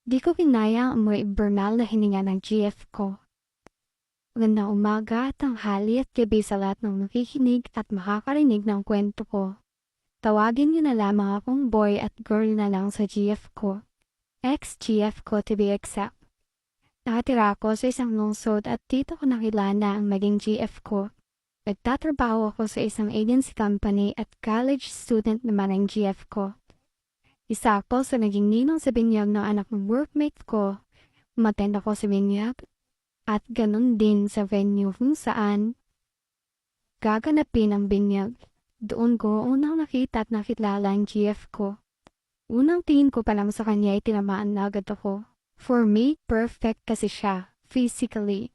Di ko kinaya ang amoy bernal na hininga ng GF ko. Magandang umaga, tanghali at gabi sa lahat ng nakikinig at makakarinig ng kwento ko. Tawagin niyo na lamang akong boy at girl na lang sa GF ko. Ex-GF ko to be exact. Nakatira ako sa isang lungsod at dito ko nakilala ang maging GF ko. Nagtatrabaho ako sa isang agency company at college student naman ang GF ko. Isa ako sa naging ninong sa binyag ng anak ng workmate ko. Umattend ako sa binyag at ganun din sa venue kung saan gaganapin ang binyag. Doon ko unang nakita at nakilala ang GF ko. Unang tingin ko pa lang sa kanya ay tinamaan na agad ako. For me, perfect kasi siya, physically.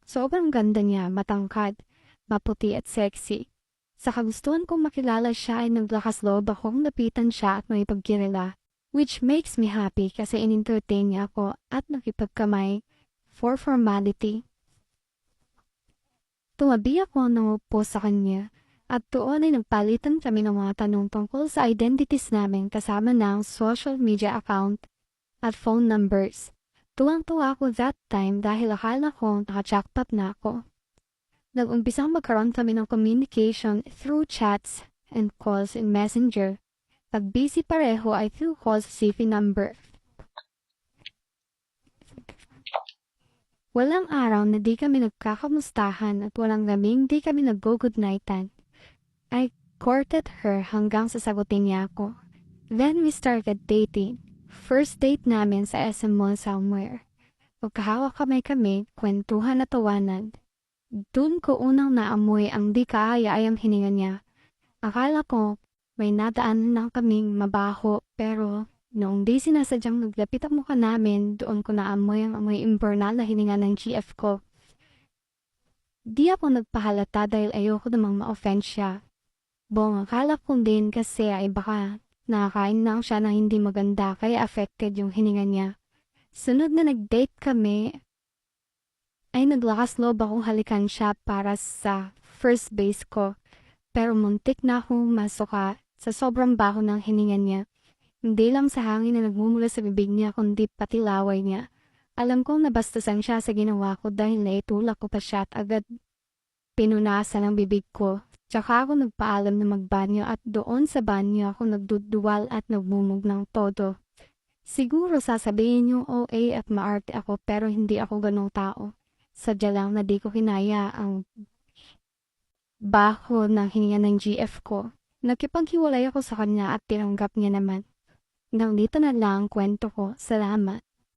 Sobrang ganda niya, matangkad, maputi at sexy. Sa kagustuhan kong makilala siya ay naglakas loob akong lapitan siya at makipagkilala, which makes me happy kasi in-entertain niya ako at nakipagkamay for formality. Tumabi ako nang upo sa kanya at doon ay nagpalitan kami ng mga tanong tungkol sa identities namin kasama ng social media account at phone numbers. Tuwang-tuwa ako that time dahil akala ko naka-jackpot na ako. Nag-umpisang magkaroon kami ng communication through chats and calls in Messenger. Pag busy pareho ay through calls sa CV number. Walang araw na di kami nagkakamustahan at walang gabing di kami nag-go-goodnightan. I courted her hanggang sasagutin niya ako. Then we started dating. First date namin sa SM Mall somewhere. Pagkahawak kami, kwentuhan at tawanan. Doon ko unang naamoy ang di kaaya-ayang hininga niya. Akala ko may nadaanan lang kaming mabaho pero noong di sinasadyang naglapit ang mukha namin, doon ko naamoy ang amoy imbernal na hininga ng GF ko. Di ako nagpahalata dahil ayoko namang ma-offend siya. Buong akala ko din kasi ay baka nakakain lang siya na hindi maganda kaya affected yung hininga niya. Sunod na nag-date kami, ay naglakas loob akong halikan siya para sa first base ko. Pero muntik na akong masuka sa sobrang baho ng hininga niya. Hindi lang sa hangin na nagmumula sa bibig niya kundi pati laway niya. Alam kong nabastusan siya sa ginawa ko dahil naitulak ko pa siya at agad pinunasan ang bibig ko. Tsaka ako nagpaalam na magbanyo at doon sa banyo ako nagduduwal at nagbumog ng todo. Siguro sasabihin yung OA at maarte ako pero hindi ako ganong tao. Sadya lang na di ko kinaya ang baho ng hininga ng GF ko. Nakipaghiwalay ako sa kanya at tinanggap niya naman. Hanggang dito na lang ang kwento ko. Salamat.